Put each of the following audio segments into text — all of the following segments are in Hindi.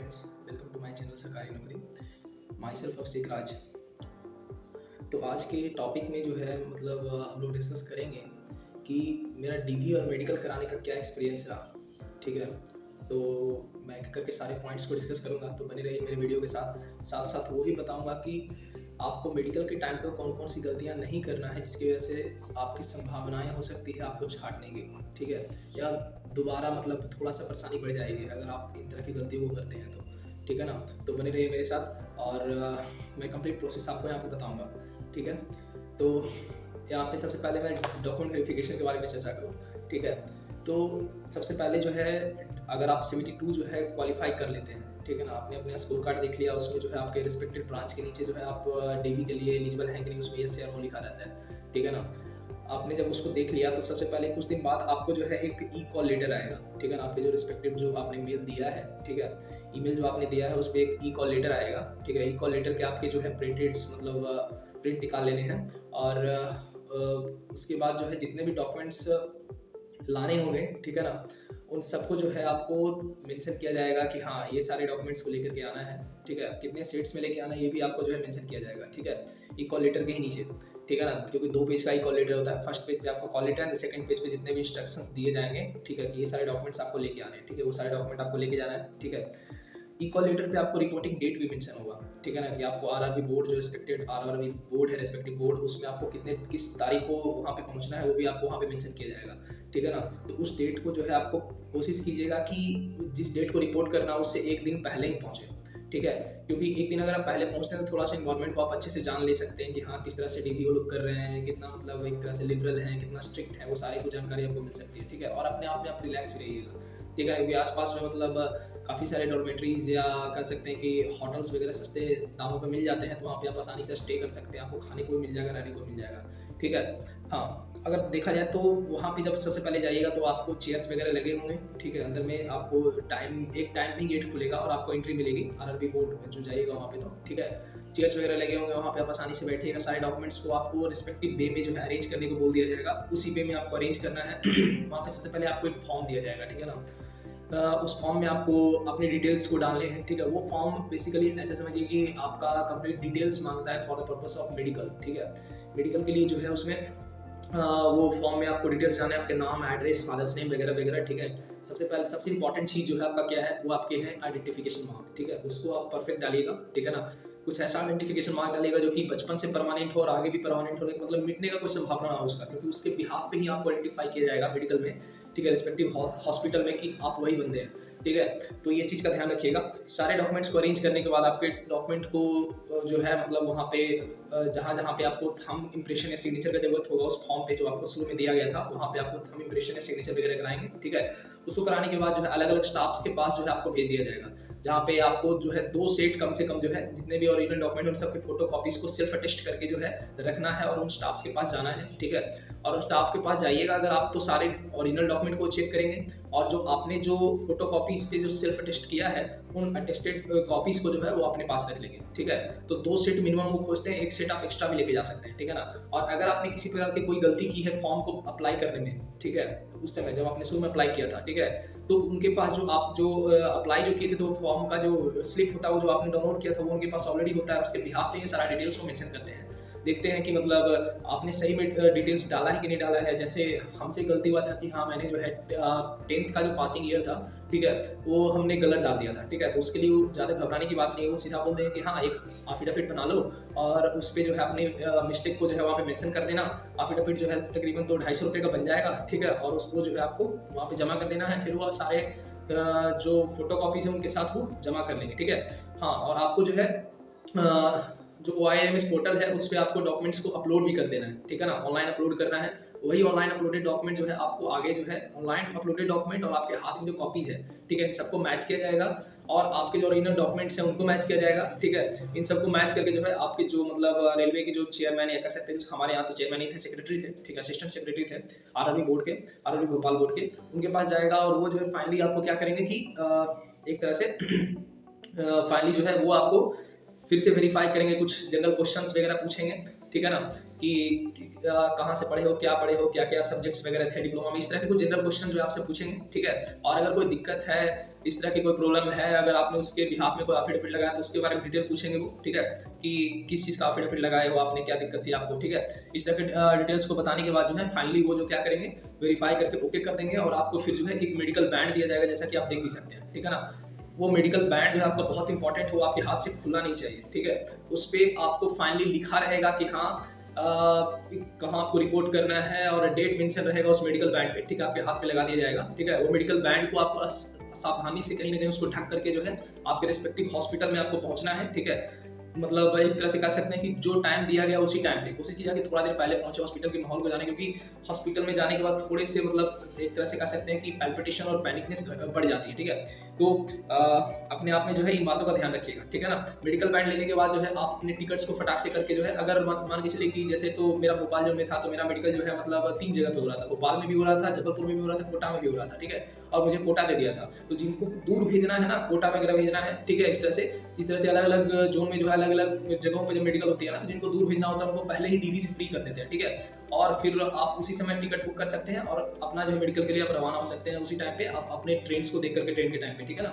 Friends, welcome to my channel Sarkari Naukri. Myself Abhishek Raj. तो आज के टॉपिक में जो है हम लोग डिस्कस करेंगे कि मेरा डीबी और मेडिकल कराने का क्या एक्सपीरियंस रहा। ठीक है, तो मैं एक करके सारे पॉइंट्स को डिस्कस करूंगा, तो बने रहिए मेरे वीडियो के साथ। साथ साथ वो भी बताऊंगा कि आपको मेडिकल के टाइम पर कौन कौन सी गलतियां नहीं करना है, जिसकी वजह से आपकी संभावनाएं हो सकती है आपको छाटने की। ठीक है, या दोबारा थोड़ा सा परेशानी बढ़ जाएगी अगर आप इन तरह की गलतियों को करते हैं तो। ठीक है ना, तो बने रहिए मेरे साथ और मैं कंप्लीट प्रोसेस आपको यहाँ पे बताऊंगा। ठीक है, तो यहाँ पे सबसे पहले मैं डॉक्यूमेंट वेरिफिकेशन के बारे में चर्चा करूँ। ठीक है, तो सबसे पहले जो है अगर आप CBT 2 जो है क्वालिफाई कर लेते हैं, ठीक है ना, आपने अपना स्कोर कार्ड देख लिया, उसमें जो है आपके रिस्पेक्टिव ब्रांच के नीचे जो है आप डीबी के लिए एलिजिबल हैं कि नहीं, उसमें yes या no लिखा रहता है। ठीक है ना, आपने जब उसको देख लिया तो सबसे पहले कुछ दिन बाद आपको जो है एक ई-कॉल लेटर आएगा। ठीक है ना, आपके जो रिस्पेक्टिव जो आपने मेल दिया है, ठीक है, ईमेल जो आपने दिया है उस पर एक ई-कॉल लेटर आएगा। ठीक है, ई-कॉल लेटर के आपके जो है प्रिंट निकाल लेने हैं और उसके बाद जो है जितने भी डॉक्यूमेंट्स लाने होंगे, ठीक है ना, उन सबको जो है आपको मेंशन किया जाएगा कि हाँ ये सारे डॉक्यूमेंट्स को लेकर के आना है। ठीक है, कितने सेट्स में लेके आना है ये भी आपको जो है मेंशन किया जाएगा। ठीक है, ई कॉल लेटर के ही नीचे। ठीक है ना, क्योंकि 2 पेज का ई कॉल लेटर होता है। फर्स्ट पेज पे आपको कॉल लेटर है, सेकंड पेज पे जितने भी इंस्ट्रक्शंस दिए जाएंगे, ठीक है, कि ये सारे डॉक्यूमेंट्स आपको लेके आने हैं। ठीक है, वो सारे डॉक्यूमेंट आपको लेके जाना है। ठीक है, ई कॉल लेटर पे आपको रिपोर्टिंग डेट भी मेंशन होगा। ठीक है ना, कि आपको आरआरबी बोर्ड जो रिस्पेक्टेड आरआरबी बोर्ड है, रिस्पेक्टिव बोर्ड, उसमें आपको किस तारीख को वहाँ पे पहुँचना है वो भी आपको वहाँ पे मेंशन किया जाएगा। ठीक है ना, तो उस डेट को जो है आपको कोशिश कीजिएगा कि जिस डेट को रिपोर्ट करना है उससे एक दिन पहले ही पहुँचे। ठीक है, क्योंकि एक दिन अगर आप पहले पहुंचते हैं तो थोड़ा सा इन्वायरमेंट को आप अच्छे से जान ले सकते हैं कि हाँ किस तरह से डीबी वो लोग कर रहे हैं, कितना एक तरह से लिबरल है, कितना स्ट्रिक्ट है, वो सारी को जानकारी आपको मिल सकती है। ठीक है, और अपने आप में आप रिलैक्स भी रहिएगा। ठीक है, क्योंकि आसपास में काफ़ी सारे डॉर्मेटरीज या कह सकते हैं कि होटल्स वगैरह सस्ते दामों पे मिल जाते हैं, तो वहाँ पे आप आसानी से स्टे कर सकते हैं, आपको खाने को भी मिल जाएगा, रहने को मिल जाएगा। ठीक है, हाँ, अगर देखा जाए तो वहाँ पे जब सबसे पहले जाइएगा तो आपको चेयर्स वगैरह लगे होंगे। ठीक है, अंदर में आपको एक टाइम भी गेट खुलेगा और आपको एंट्री मिलेगी आरआरबी बोर्ड में जो जाइएगा वहाँ पे। तो ठीक है, चेयर्स वगैरह लगे होंगे, वहाँ पे आप आसानी से बैठिएगा। सारे डॉक्यूमेंट्स को आपको रिस्पेक्टिव वे में जो है अरेंज करने को बोल दिया जाएगा, उसी वे में आपको अरेंज करना है। वहाँ पे सबसे पहले आपको एक फॉर्म दिया जाएगा। ठीक है ना, उस फॉर्म में आपको अपनी डिटेल्स को डालने हैं। ठीक है, वो फॉर्म बेसिकली ऐसे समझिए कि आपका कंप्लीट डिटेल्स मांगता है for the purpose of medical. ठीक है, मेडिकल के लिए जो है उसमें वो फॉर्म में आपको डिटेल्स जाने, आपके नाम, एड्रेस, फादर्स नेम वगैरह वगैरह। ठीक है, सबसे इंपॉर्टेंट चीज़ जो है आपका क्या है, वो आपके हैं आइडेंटिफिकेशन मार्क। ठीक है, उसको आप परफेक्ट डालिएगा। ठीक है ना, कुछ ऐसा आइडेंटिफिकेशन मार्क डालिएगा जो कि बचपन से परमानेंट हो और आगे भी परमानेंट होने मिटने का कोई संभावना ना हो उसका, क्योंकि उसके बिहाफ पे ही आपको आइडेंटिफाई किया जाएगा मेडिकल में। ठीक है, रिस्पेक्टिव हॉस्पिटल में कि आप वही बंदे हैं। ठीक है, तो ये चीज़ का ध्यान रखिएगा। सारे डॉक्यूमेंट्स को अरेंज करने के बाद आपके डॉक्यूमेंट को जो है वहाँ पे जहाँ जहाँ पे आपको थंब इम्प्रेशन या सिग्नेचर का जरूरत होगा, उस फॉर्म पे जो आपको शुरू में दिया गया था वहाँ पे आपको थंब इम्प्रेशन या सिग्नेचर वगैरह कराएंगे। ठीक है, उसको कराने के बाद जो है अलग अलग स्टाफ्स के पास जो है आपको भेज दिया जाएगा, जहाँ पे आपको जो है 2 सेट कम से कम जो है जितने भी ओरिजिनल डॉक्यूमेंट उन सबके फोटो कॉपीज को सेल्फ अटेस्ट करके जो है रखना है और उन स्टाफ्स के पास जाना है। ठीक है, और उन स्टाफ के पास जाइएगा अगर आप तो सारे ओरिजिनल डॉक्यूमेंट को चेक करेंगे और जो आपने जो फोटो कॉपीज पे जो सेल्फ अटेस्ट किया है उन अटेस्टेड कॉपीज को जो है वो अपने पास रख लेंगे। ठीक है, तो 2 सेट मिनिमम वो खोजते हैं, 1 सेट आप एक्स्ट्रा भी लेके जा सकते हैं। ठीक है ना, और अगर आपने किसी प्रकार की कोई गलती की है फॉर्म को अप्लाई करने में, ठीक है, उस समय जब आपने शुरू में अप्लाई किया था, ठीक है, तो उनके पास जो आप जो अप्लाई जो किए थे तो फॉर्म का जो स्लिप होता है वो जो आपने डाउनलोड किया था वो उनके पास ऑलरेडी होता है, उसके बिहाफ पे ये सारा डिटेल्स को मेंशन करते हैं। देखते हैं कि आपने सही में डिटेल्स डाला है कि नहीं डाला है। जैसे हमसे गलती हुआ था कि हाँ मैंने जो है 10th का जो पासिंग ईयर था, ठीक है, वो हमने गलत डाल दिया था। ठीक है, तो उसके लिए ज़्यादा घबराने की बात नहीं है, वो सीधा बोल देंगे कि हाँ एक एफिडेविट बना लो और उस पर जो है अपने मिस्टेक को जो है वहाँ पे मेंशन कर देना। एफिडेविट जो है तकरीबन तो 250 रुपये का बन जाएगा। ठीक है, और उसको जो है आपको वहाँ पे जमा कर देना है, फिर वो सारे जो फोटो कॉपीज है उनके साथ वो जमा कर लेंगे। ठीक है, हाँ, और आपको जो है जो OIRMS पोर्टल है उस पर आपको डॉक्यूमेंट्स को अपलोड भी कर देना है। ठीक है ना, ऑनलाइन अपलोड करना है। वही ऑनलाइन अपलोडेड डॉक्यूमेंट जो है आपको आगे जो है ऑनलाइन अपलोडेड डॉक्यूमेंट और आपके हाथ में जो कॉपीज है, ठीक है, इन सबको मैच किया जाएगा और आपके जो ओरिजिनल डॉक्यूमेंट्स हैं उनको मैच किया जाएगा। ठीक है, इन सबको मैच करके जो है आपके जो रेलवे के जो चेयरमैन या कह सकते हैं, हमारे यहाँ तो चेयरमैन ही थे, सेक्रेटरी थे, ठीक है, असिस्टेंट सेक्रेटरी थे आरआरबी बोर्ड के, आरआरबी भोपाल बोर्ड के, उनके पास जाएगा और वो जो है फाइनली आपको क्या करेंगे कि एक तरह से फाइनली जो है वो आपको फिर से वेरीफाई करेंगे, कुछ जनरल क्वेश्चंस वगैरह पूछेंगे ठीक है ना, कि कहाँ से पढ़े हो, क्या क्या सब्जेक्ट्स वगैरह थे डिप्लोमा में, इस तरह के कुछ जनरल क्वेश्चन जो आपसे पूछेंगे, ठीक है। और अगर कोई दिक्कत है, इस तरह की कोई प्रॉब्लम है, अगर आपने उसके बिहाफ में कोई एफिडेविट लगाया तो उसके बारे में डिटेल पूछेंगे वो, ठीक है, कि किस चीज़ का एफिडेविट लगाए हो आपने, क्या दिक्कत थी आपको, ठीक है। इस तरह के डिटेल्स को बताने के बाद जो है फाइनली वो जो क्या करेंगे, वेरीफाई करके ओके कर देंगे और आपको फिर जो है एक मेडिकल बैंड दिया जाएगा, जैसा कि आप देख भी सकते हैं, ठीक है ना। वो मेडिकल बैंड जो है आपका बहुत इंपॉर्टेंट हो, आपके हाथ से खुलना नहीं चाहिए, ठीक है। उस पर आपको फाइनली लिखा रहेगा कि हाँ कहाँ आपको रिपोर्ट करना है और डेट मेंशन रहेगा उस मेडिकल बैंड पे, ठीक है, आपके हाथ पे लगा दिया जाएगा, ठीक है। वो मेडिकल बैंड को आपको सावधानी से कहीं ना कहीं उसको ढक करके जो है आपके रिस्पेक्टिव हॉस्पिटल में आपको पहुंचना है, ठीक है। मतलब एक तरह से कह सकते हैं कि जो टाइम दिया गया उसी टाइम पे कोशिश कीजिए कि थोड़ा देर पहले पहुंचे हॉस्पिटल के माहौल को जाने, क्योंकि हॉस्पिटल में जाने के बाद थोड़े से मतलब एक तरह से कह सकते हैं कि पैल्पिटेशन और पैनिकनेस बढ़ जाती है, ठीक है। तो अपने आप में जो है इन बातों का ध्यान रखिएगा, ठीक है ना। मेडिकल बैंड लेने के बाद जो है आप अपने टिकट्स को फटाक से करके जो है, अगर मान के चलिए कि जैसे तो मेरा भोपाल जो में था तो मेरा मेडिकल जो है मतलब 3 जगह पे हो रहा था, भोपाल में भी हो रहा था, जबलपुर में भी हो रहा था, कोटा में भी हो रहा था, ठीक है। और मुझे कोटा दे दिया था, तो जिनको दूर भेजना है ना, कोटा वगैरह भेजना है, ठीक है, इस तरह से अलग अलग जोन में जो है अलग अलग जगहों पे जो मेडिकल होती है ना, तो जिनको दूर भेजना होता है उनको पहले ही डीवी से फ्री कर देते हैं, ठीक है। और फिर आप उसी समय टिकट बुक कर सकते हैं और अपना जो है मेडिकल के लिए आप रवाना हो सकते हैं उसी टाइम पे, आप अपने ट्रेन को देख करके ट्रेन के टाइम पे, ठीक है ना।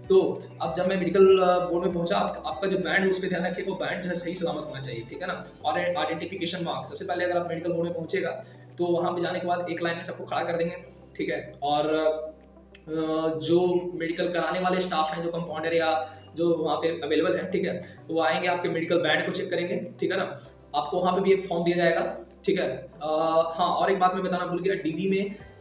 तो अब जब मैं मेडिकल बोर्ड में पहुंचा, आपका जो बैंड है उस पर ध्यान रखिए, वो बैंड जो है सही सलामत होना चाहिए, ठीक है ना। और आइडेंटिफिकेशन मार्क, सबसे पहले अगर आप मेडिकल बोर्ड में पहुंचेगा तो वहाँ पे जाने के बाद एक लाइन में सबको खड़ा कर देंगे, ठीक है। और जो मेडिकल कराने वाले स्टाफ हैं, जो कंपाउंडर या जो वहाँ पे अवेलेबल है, ठीक है, तो वो आएंगे आपके मेडिकल बैंड को चेक करेंगे, ठीक है ना। आपको वहाँ पे भी एक फॉर्म दिया जाएगा, ठीक है। हाँ, और एक बात मैं बताना भूल गया,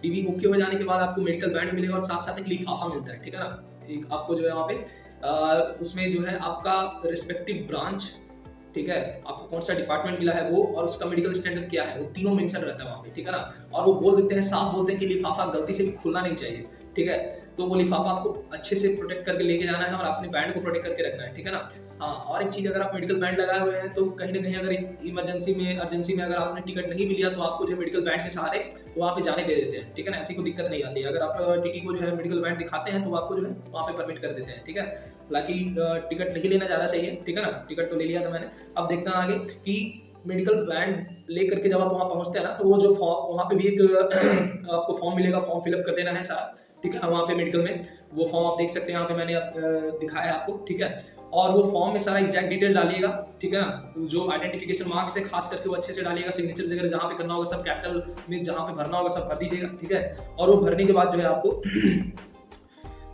डीवी ओके हो जाने के बाद आपको मेडिकल बैंड मिलेगा और साथ साथ एक लिफाफा मिलता है, ठीक है ना। एक आपको जो है वहाँ पे उसमें जो है आपका रिस्पेक्टिव ब्रांच, ठीक है, आपको कौन सा डिपार्टमेंट मिला है वो और उसका मेडिकल स्टैंडर्ड क्या है, वो तीनों मेंशन रहता है वहाँ पे, ठीक है ना। और वो बोल देते हैं, साफ बोलते हैं कि लिफाफा गलती से भी खुलना नहीं चाहिए, ठीक है। तो वो लिफाफा आपको अच्छे से प्रोटेक्ट करके लेके जाना है और अपने बैंड को प्रोटेक्ट करके रखना है, ठीक है ना। हाँ, और एक चीज़, अगर आप मेडिकल बैंड लगाए हुए हैं तो कहीं ना कहीं अगर अर्जेंसी में अगर आपने टिकट नहीं भी लिया तो आपको जो मेडिकल बैंड के सहारे वहाँ पे जाने दे देते हैं, ठीक है ना। ऐसी कोई दिक्कत नहीं आती है, अगर आप टीटी को जो है मेडिकल बैंड दिखाते हैं तो आपको जो है वहाँ पे परमिट कर देते हैं, ठीक है। हालांकि टिकट नहीं लेना ज़्यादा सही है, ठीक है ना। टिकट तो ले लिया था मैंने। अब देखते हैं आगे कि मेडिकल बैंड ले करके जब आप वहाँ पहुँचते हैं ना, तो वो जो फॉर्म, वहाँ पे भी एक आपको फॉर्म मिलेगा, फॉर्म फिलअप कर देना है सारा, ठीक है ना। वहाँ पे मेडिकल में वो फॉर्म आप देख सकते हैं, यहाँ पे मैंने दिखाया है आपको, ठीक है। और वो फॉर्म में सारा एग्जैक्ट डिटेल डालिएगा, ठीक है ना। जो आइडेंटिफिकेशन मार्क्स है खास करके वो अच्छे से डालिएगा, सिग्नेचर वगैरह जहाँ पे करना होगा सब कैपिटल में, जहाँ पे भरना होगा सब भर दीजिएगा, ठीक है। और वो भरने के बाद जो है आपको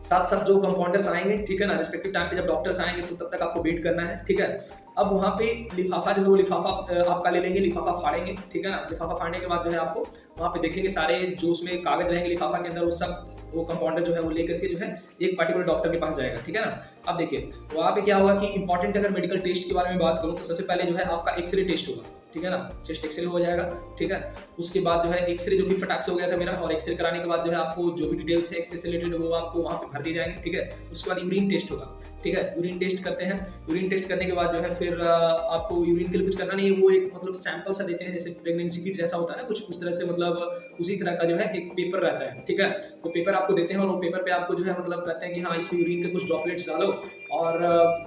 साथ साथ जो कंपाउंडर्स आएंगे, ठीक है ना, रिस्पेक्टिव टाइम पे जब डॉक्टर्स आएंगे तो तब तक आपको वेट करना है, ठीक है। अब वहाँ पे लिफाफा जो है वो लिफाफा आपका ले लेंगे, लिफाफा फाड़ेंगे, ठीक है ना। लिफाफा फाड़ने के बाद जो है आपको वहाँ पे देखेंगे सारे जो उसमें कागज रहेंगे लिफाफा के अंदर, वो सब वो कंपाउंडर जो है वो लेकर के जो है एक पर्टिकुलर डॉक्टर के पास जाएगा, ठीक है ना। अब देखिए वहाँ पे क्या होगा कि इंपॉर्टेंट, अगर मेडिकल टेस्ट के बारे में बात करूँ तो सबसे पहले जो है आपका एक्सरे टेस्ट होगा, ठीक है ना। चेस्ट एक्सरे हो जाएगा, ठीक है। उसके बाद जो है एक्सरे जो भी फटाक से हो गया था मेरा, और एक्सरे कराने के बाद जो है आपको जो भी डिटेल्स है एक्सरे से रिलेटेड वो आपको वहाँ पे भर दिए जाएंगे, ठीक है। उसके बाद यूरिन टेस्ट होगा, ठीक है। यूरिन टेस्ट करते हैं, यूरिन टेस्ट करने के बाद जो है फिर आपको यूरिन के लिए कुछ करना नहीं है, वो एक मतलब सैंपल सा देते हैं, जैसे प्रेगनेंसी किट जैसा होता है ना कुछ उस तरह से, मतलब उसी तरह का जो है एक पेपर रहता है, ठीक है। वो पेपर आपको देते हैं और वो पेपर पे आपको जो है मतलब कहते हैं कि हाँ इसमें यूरिन के कुछ ड्रॉपलेट्स डालो, और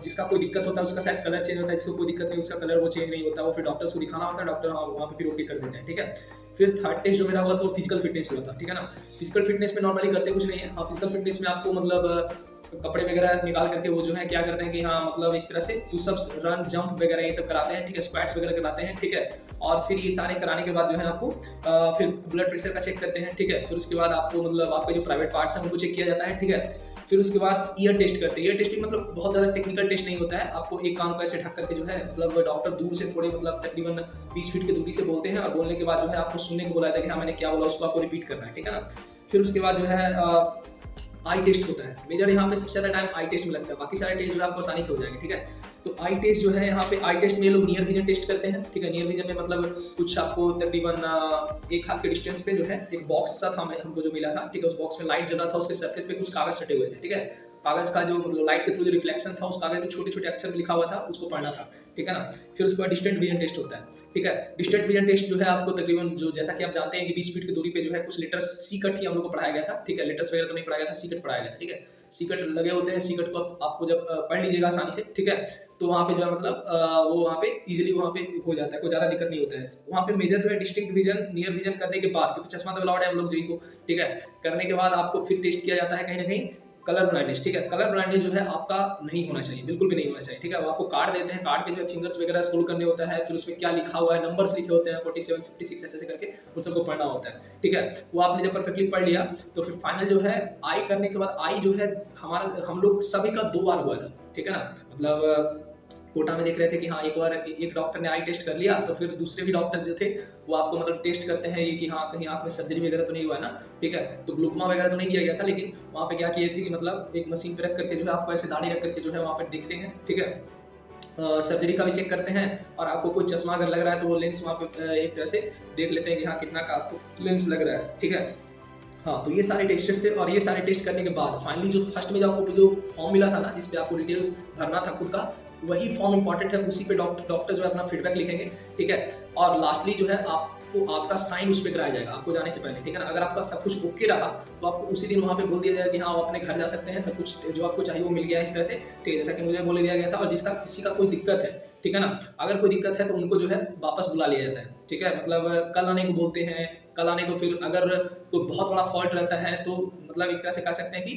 जिसका कोई दिक्कत होता है उसका शायद कलर चेंज होता है, जिसको कोई दिक्कत नहीं उसका कलर वो चेंज नहीं होता, वो फिर डॉक्टर्स को दिखाना होता है, डॉक्टर वहाँ पे फिर ओके कर देते हैं, ठीक है। फिर थर्ड टेस्ट जो मेरा हुआ था वो फिजिकल फिटनेस हुआ था, ठीक है ना। फिजिकल फिटनेस में नॉर्मली करते कुछ नहीं है, हाँ फिजिकल फिटनेस में आपको मतलब कपड़े वगैरह निकाल करके वो जो है क्या करते हैं कि हाँ मतलब एक तरह से पुशअप्स, रन, जंप वगैरह ये सब कराते हैं, ठीक है। स्क्वाट्स वगैरह कराते हैं, ठीक है। और फिर ये सारे कराने के बाद जो है आपको फिर ब्लड प्रेशर का चेक करते हैं, ठीक है। फिर उसके बाद आपको मतलब आपके जो प्राइवेट पार्ट्स हैं उनको चेक किया जाता है, ठीक है। फिर उसके बाद ईयर टेस्ट करते हैं। ईयर टेस्टिंग मतलब बहुत ज़्यादा टेक्निकल टेस्ट नहीं होता है, आपको एक कान को ऐसे ढक करके जो है मतलब डॉक्टर दूर से थोड़े मतलब तकरीबन 20 फीट की दूरी से बोलते हैं, और बोलने के बाद जो है आपको सुनने को बोला था कि हाँ मैंने क्या बोला उसको आपको रिपीट करना है, ठीक है ना। फिर उसके बाद जो है आई टेस्ट होता है, मेजर यहाँ पे सबसे ज़्यादा टाइम आई टेस्ट में लगता है, बाकी सारे टेस्ट जो है आपको आसानी से हो जाएंगे, ठीक है। तो आई टेस्ट जो है यहाँ पे आई टेस्ट में लोग नियर विजन टेस्ट करते हैं, ठीक है। नियर विजन में मतलब कुछ आपको तकरीबन एक हाथ के डिस्टेंस पे जो है एक बॉक्स सा था हमको जो मिला था, ठीक है। उस बॉक्स में लाइट जला था, उसके सरफेस पे कुछ कागज सटे हुए थे, ठीक है। कागज का जो मतलब लाइट के थ्रू जो रिफ्लेक्शन था, उस कागज में छोटे छोटे अक्षर लिखा हुआ था, उसको पढ़ना था, ठीक है ना। फिर उसके बाद डिस्टेंट विजन टेस्ट होता है, ठीक है। डिस्टेंट विजन टेस्ट जो है आपको तकरीबन जो जैसा कि आप जानते हैं कि 20 फीट की दूरी पे जो है कुछ लेटर्स सी कट ही हम लोग को पढ़ाया गया था, ठीक है। लेटर्स वगैरह तो नहीं पढ़ाया गया था, सी कट पढ़ाया गया था, ठीक है। सी कट लगे होते हैं, सी कट को आपको जब पढ़ लीजिएगा आसानी से, ठीक है, तो वहाँ पे जो है मतलब वो वहाँ पे इजीली वहाँ पे हो जाता है, कोई ज़्यादा दिक्कत नहीं होता है। वहाँ पे मेजर जो है डिस्टिंक्ट विजन, नियर विजन करने के बाद, क्योंकि चश्मा तो अलाउड है हम लोग सभी को, ठीक है, करने के बाद आपको फिर टेस्ट किया जाता है कहीं ना कहीं कलर ब्लाइंडनेस, ठीक है। कलर ब्लाइंडनेस जो है आपका नहीं होना चाहिए, बिल्कुल भी नहीं होना चाहिए, ठीक है। वो आपको कार्ड देते हैं, कार्ड पे जो है फिंगर्स वगैरह स्क्रॉल करने होता है, फिर उसमें क्या लिखा हुआ है, नंबर्स लिखे होते हैं 47 56 ऐसे करके उन सबको पढ़ना होता है, ठीक है। वो आपने जब परफेक्टली पढ़ लिया तो फिर फाइनल जो है आई करने के बाद, आई जो है हमारा हम लोग सभी का 2 बार हुआ था, ठीक है ना। मतलब कोटा में देख रहे थे कि हाँ एक बार एक डॉक्टर ने आई टेस्ट कर लिया, तो फिर दूसरे भी डॉक्टर जो थे वो आपको मतलब टेस्ट करते हैं ये कि हाँ कहीं आँख में सर्जरी वगैरह तो नहीं हुआ है ना, ठीक है। तो ग्लूकोमा वगैरह तो नहीं किया गया था, लेकिन वहाँ पे क्या किए थे कि मतलब एक मशीन पे रख करके जो है आपको ऐसे दाढ़ी रख करके जो है वहाँ पे देखते हैं, ठीक है। सर्जरी का भी चेक करते हैं, और आपको कोई चश्मा अगर लग रहा है तो वो लेंस वहाँ पे एक तरह से देख लेते हैं कि हाँ कितना का आपको लेंस लग रहा है, ठीक है। हाँ, तो ये सारे टेस्ट थे, और ये सारे टेस्ट करने के बाद फाइनली जो फर्स्ट में जो आपको जो फॉर्म मिला था ना, जिसपे आपको डिटेल्स भरना था खुद का, वही फॉर्म इंपॉर्टेंट है, उसी पे डॉक्टर जो है अपना फीडबैक लिखेंगे, ठीक है। और लास्टली जो है आपको आपका साइन उस पर कराया जाएगा आपको जाने से पहले, ठीक है ना। अगर आपका सब कुछ ओके रहा तो आपको उसी दिन वहाँ पे बोल दिया जाएगा कि हाँ आप अपने घर जा सकते हैं, सब कुछ जो आपको चाहिए वो मिल गया है इस तरह से, ठीक है, जैसा कि मुझे बोल दिया गया था। और जिसका किसी का कोई दिक्कत है, ठीक है ना, अगर कोई दिक्कत है तो उनको जो है वापस बुला लिया जाता है, ठीक है। मतलब कल आने को बोलते हैं, कल आने को, फिर अगर कोई बहुत बड़ा फॉल्ट रहता है तो मतलब एक तरह से कह सकते हैं कि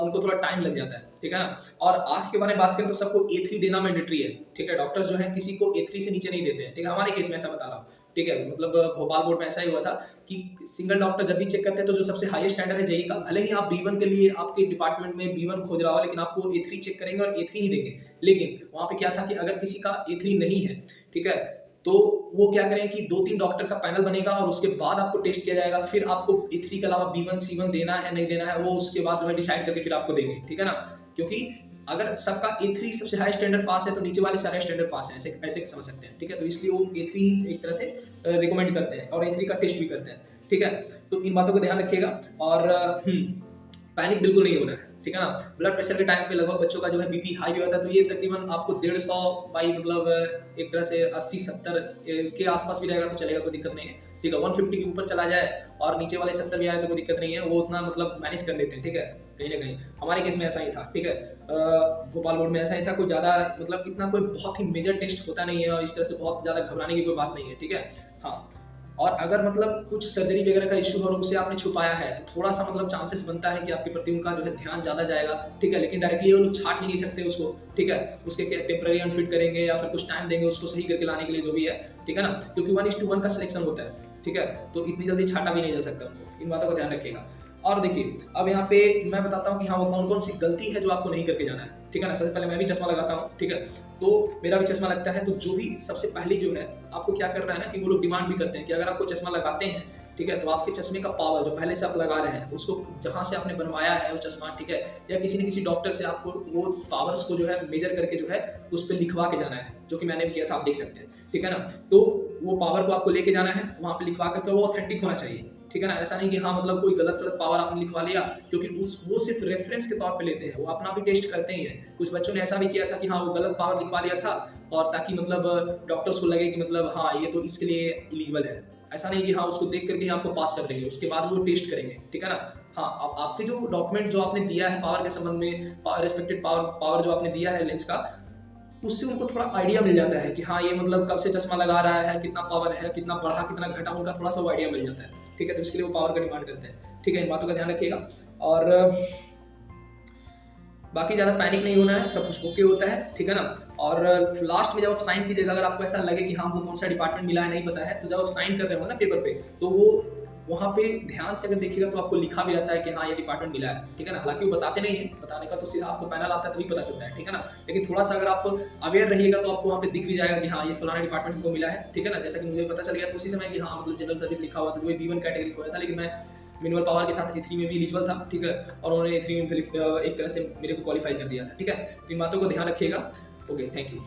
उनको थोड़ा टाइम लग जाता है, ठीक है ना। और आँख के बारे में बात करें तो सबको A3 देना मैंडेटरी है, ठीक है। डॉक्टर्स जो है किसी को A3 से नीचे नहीं देते हैं, ठीक है। हमारे केस में ऐसा बता रहा हूँ, ठीक है। मतलब भोपाल बोर्ड में ऐसा ही हुआ था कि सिंगल डॉक्टर जब भी चेक करते हैं तो जो सबसे हाईएस्ट स्टैंडर्ड है जेई का, भले ही आप B1 के लिए आपके डिपार्टमेंट में B1 खोज रहा हो, लेकिन आपको A3 चेक करेंगे और A3 ही देंगे। लेकिन वहाँ पे क्या था कि अगर किसी का A3 नहीं है, ठीक है, तो वो क्या करें कि 2-3 डॉक्टर का पैनल बनेगा और उसके बाद आपको टेस्ट किया जाएगा। फिर आपको A3 के अलावा B1 C1 देना है नहीं देना है, वो उसके बाद जो है डिसाइड करके फिर आपको देंगे, ठीक है ना। क्योंकि अगर सबका A3 सबसे हाई स्टैंडर्ड पास है तो नीचे वाले सारे स्टैंडर्ड पास हैं, ऐसे ऐसे समझ सकते हैं, ठीक है। तो इसलिए वो A3 एक तरह से रिकमेंड करते हैं और A3 का टेस्ट भी करते हैं, ठीक है। तो इन बातों को ध्यान रखिएगा, और पैनिक बिल्कुल नहीं होना है, ठीक है ना। ब्लड प्रेशर के टाइम पे लगभग बच्चों का जो है बीपी हाई भी होता है, तो ये तकरीबन आपको 150 बाई मतलब एक तरह से 80-70 के आसपास भी रहेगा तो चलेगा, कोई दिक्कत नहीं है, ठीक है। 150 के ऊपर चला जाए और नीचे वाले 70 भी आए तो कोई दिक्कत नहीं है, वो उतना मतलब मैनेज कर लेते हैं, ठीक है। कहीं ना कहीं हमारे केस में ऐसा ही था, ठीक है। भोपाल बोर्ड में ऐसा ही था, कोई ज़्यादा मतलब इतना कोई बहुत ही मेजर टेस्ट होता नहीं है, और इस तरह से बहुत ज़्यादा घबराने की कोई बात नहीं है, ठीक है। हाँ, और अगर मतलब कुछ सर्जरी वगैरह का इशू है और उसे आपने छुपाया है तो थोड़ा सा मतलब चांसेस बनता है कि आपके प्रति उनका जो है ध्यान ज़्यादा जाएगा, ठीक है। लेकिन डायरेक्टली वो लोग छाट नहीं सकते उसको, ठीक है। उसके टेम्पररी अनफिट करेंगे या फिर कुछ टाइम देंगे उसको सही करके लाने के लिए, जो भी है, ठीक है ना। क्योंकि 1:1 का सिलेक्शन होता है, ठीक है, तो इतनी जल्दी छाटा भी नहीं जा सकता उनको, इन बातों का ध्यान रखिएगा। और देखिए अब यहाँ पे मैं बताता हूँ कि हाँ वो कौन कौन सी गलती है जो आपको नहीं करके जाना है, ठीक है ना। सबसे पहले मैं भी चश्मा लगाता हूँ, ठीक है, तो मेरा भी चश्मा लगता है। तो जो भी सबसे पहली जो है आपको क्या करना है ना, कि वो लोग डिमांड भी करते हैं कि अगर आपको चश्मा लगाते हैं, ठीक है, तो आपके चश्मे का पावर जो पहले से आप लगा रहे हैं उसको जहाँ से आपने बनवाया है वो चश्मा, ठीक है, या किसी न किसी डॉक्टर से आपको वो पावर्स को जो है मेजर करके जो है उस पर लिखवा के जाना है, जो कि मैंने भी किया था, आप देख सकते हैं, ठीक है ना। तो वो पावर को आपको लेके जाना है, वहाँ पे लिखवा करके, वो ऑथेंटिक होना चाहिए, ठीक है ना। ऐसा नहीं कि हाँ मतलब कोई गलत सलत पावर आपने लिखवा लिया, क्योंकि वो सिर्फ रेफरेंस के तौर पे लेते हैं, वो अपना भी टेस्ट करते ही हैं। कुछ बच्चों ने ऐसा भी किया था कि हाँ वो गलत पावर लिखवा लिया था, और ताकि मतलब डॉक्टर्स को लगे कि मतलब हाँ ये तो इसके लिए एलिजिबल है। ऐसा नहीं कि हाँ उसको देख करके आपको पास कर देंगे, उसके बाद वो टेस्ट करेंगे, ठीक है ना। हाँ, अब आपके जो डॉक्यूमेंट जो आपने दिया है पावर के संबंध में, रेस्पेक्टेड पावर जो आपने दिया है लेंस का, उससे उनको थोड़ा आइडिया मिल जाता है कि हाँ ये मतलब कब से चश्मा लगा रहा है, कितना पावर है, कितना बढ़ा कितना घटा, उनका थोड़ा सा वो आइडिया मिल जाता है, ठीक है। तो इसके लिए वो पावर का डिमांड करते हैं, ठीक है। इन बातों का ध्यान रखिएगा, और बाकी ज़्यादा पैनिक नहीं होना है, सब कुछ ओके होता है, ठीक है ना। और लास्ट में जब आप साइन कीजिएगा, अगर आपको ऐसा लगे कि हाँ वो कौन सा डिपार्टमेंट मिला है नहीं पता है, तो जब आप साइन कर रहे हो ना पेपर पे, तो वो वहाँ पे ध्यान से अगर देखिएगा तो आपको लिखा भी रहता है कि हाँ ये डिपार्टमेंट मिला है, ठीक है ना। हालांकि वो बताते नहीं है, बताने का तो सिर्फ आपको पैनल आता है तभी पता चलता है, ठीक है ना। लेकिन थोड़ा सा अगर आप अवेयर रहिएगा तो आपको वहाँ पे दिख भी जाएगा कि हाँ ये फलाना डिपार्टमेंट को मिला है, ठीक है ना। जैसा कि मुझे पता चल गया तो उसी समय कि हाँ मतलब जनरल सर्विस लिखा हुआ था, वो B1 कैटेगरी को था, लेकिन मैं मिनिमल पावर के साथ A3 में भी एलिजिबल था, ठीक है। और उन्होंने A3 में एक तरह से मेरे को क्वालिफाई कर दिया था, ठीक है। तो इन बातों को ध्यान रखिएगा। Okay, thank you.